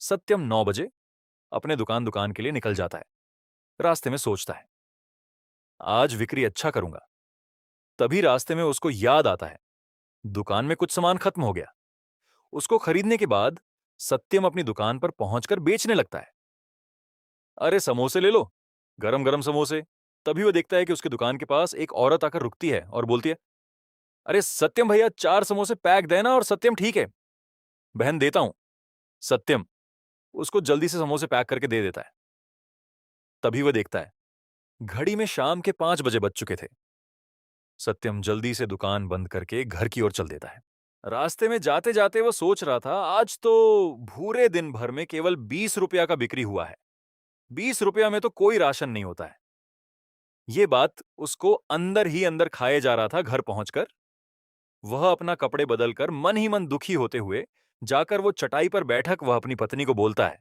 सत्यम 9 बजे अपने दुकान दुकान के लिए निकल जाता है। रास्ते में सोचता है, आज बिक्री अच्छा करूंगा। तभी रास्ते में उसको याद आता है, दुकान में कुछ सामान खत्म हो गया। उसको खरीदने के बाद सत्यम अपनी दुकान पर पहुंचकर बेचने लगता है। अरे समोसे ले लो, गरम गरम समोसे। तभी वो देखता है कि उसकी दुकान के पास एक औरत आकर रुकती है और बोलती है, अरे सत्यम भैया, 4 समोसे पैक देना। और सत्यम, ठीक है बहन, देता हूं। सत्यम उसको जल्दी से समोसे पैक करके दे देता है। तभी वह देखता है, घड़ी में शाम के 5 बजे बज चुके थे। सत्यम जल्दी से दुकान बंद करके घर की ओर चल देता है। रास्ते में जाते जाते वो सोच रहा था, आज तो भूरे दिन भर में केवल 20 रुपया का बिक्री हुआ है। 20 रुपया में तो कोई राशन नहीं होता है। ये बात उसको अंदर ही अंदर खाए जा रहा था। घर पहुंचकर वह अपना कपड़े बदलकर मन ही मन दुखी होते हुए जाकर वो चटाई पर बैठक वह अपनी पत्नी को बोलता है,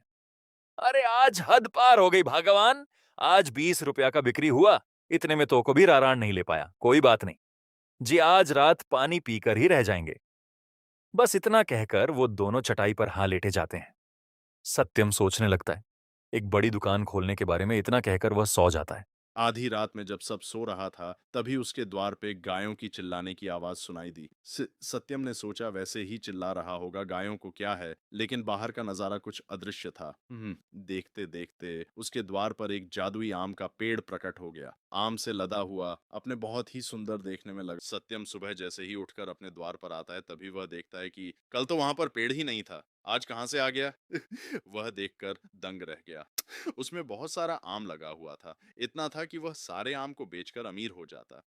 अरे आज हद पार हो गई भगवान। आज 20 रुपया का बिक्री हुआ, इतने में तो को भी रारान नहीं ले पाया। कोई बात नहीं जी, आज रात पानी पीकर ही रह जाएंगे। बस इतना कहकर वो दोनों चटाई पर हां लेटे जाते हैं। सत्यम सोचने लगता है, एक बड़ी दुकान खोलने के बारे में। इतना कहकर वह सो जाता है। आधी रात में जब सब सो रहा था, तभी उसके द्वार पे गायों की चिल्लाने की आवाज सुनाई दी। सत्यम ने सोचा वैसे ही चिल्ला रहा होगा, गायों को क्या है, लेकिन बाहर का नजारा कुछ अदृश्य था। देखते देखते उसके द्वार पर एक जादुई आम का पेड़ प्रकट हो गया। आम से लदा हुआ, अपने बहुत ही सुंदर देखने में लगा। सत्यम सुबह जैसे ही उठकर अपने द्वार पर आता है, तभी वह देखता है कि कल तो वहां पर पेड़ ही नहीं था, आज कहाँ से आ गया। वह देखकर दंग रह गया। उसमें बहुत सारा आम लगा हुआ था, इतना था कि वह सारे आम को बेचकर अमीर हो जाता।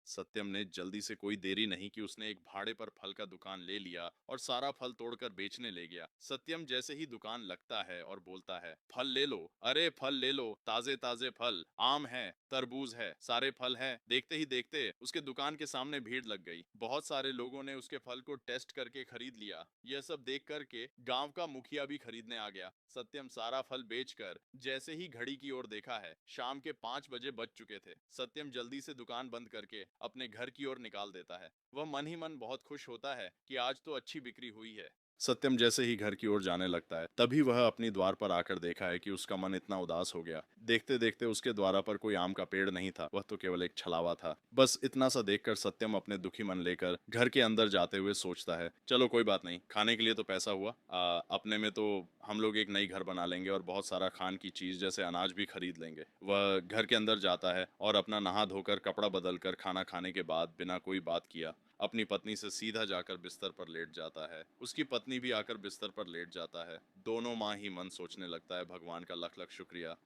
सत्यम ने जल्दी से, कोई देरी नहीं की, उसने एक भाड़े पर फल का दुकान ले लिया और सारा फल तोड़कर बेचने ले गया। सत्यम जैसे ही दुकान लगता है और बोलता है, फल ले लो, अरे फल ले लो, ताजे ताजे फल, आम है, तरबूज है, सारे फल हैं। देखते ही देखते उसके दुकान के सामने भीड़ लग गई। बहुत सारे लोगों ने उसके फल को टेस्ट करके खरीद लिया। यह सब देख करके गांव का मुखिया भी खरीदने आ गया। सत्यम सारा फल बेचकर जैसे ही घड़ी की ओर देखा है, शाम के 5 बजे बज चुके थे। सत्यम जल्दी से दुकान बंद करके अपने घर की ओर निकाल देता है। वह मन ही मन बहुत खुश होता है कि आज तो अच्छी बिक्री हुई है। सत्यम जैसे ही घर की ओर जाने लगता है, तभी वह अपनी द्वार पर आकर देखा है कि उसका मन इतना उदास हो गया। देखते देखते उसके द्वारा पर कोई आम का पेड़ नहीं था, वह तो केवल एक छलावा था। बस इतना सा देखकर सत्यम अपने दुखी मन लेकर घर के अंदर जाते हुए सोचता है, चलो कोई बात नहीं, खाने के लिए तो पैसा हुआ, अपने में तो हम लोग एक नई घर बना लेंगे और बहुत सारा खान की चीज जैसे अनाज भी खरीद लेंगे। वह घर के अंदर जाता है और अपना नहा धोकर कपड़ा बदलकर खाना खाने के बाद बिना कोई बात किया अपनी पत्नी से सीधा जाकर बिस्तर पर लेट जाता है। उसकी पत्नी भी आकर बिस्तर पर लेट जाता है। दोनों माँ ही मन सोचने लगता है, भगवान का लख लख शुक्रिया,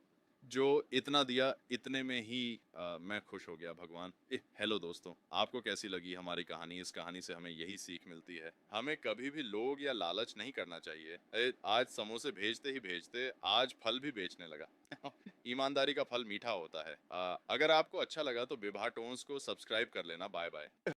जो इतना दिया इतने में ही मैं खुश हो गया भगवान। हेलो दोस्तों, आपको कैसी लगी हमारी कहानी? इस कहानी से हमें यही सीख मिलती है, हमें कभी भी लोग या लालच नहीं करना चाहिए। आज समोसे भेजते ही भेजते आज फल भी बेचने लगा। ईमानदारी का फल मीठा होता है। अगर आपको अच्छा लगा तो विभा टोन्स को सब्सक्राइब कर लेना। Bye bye.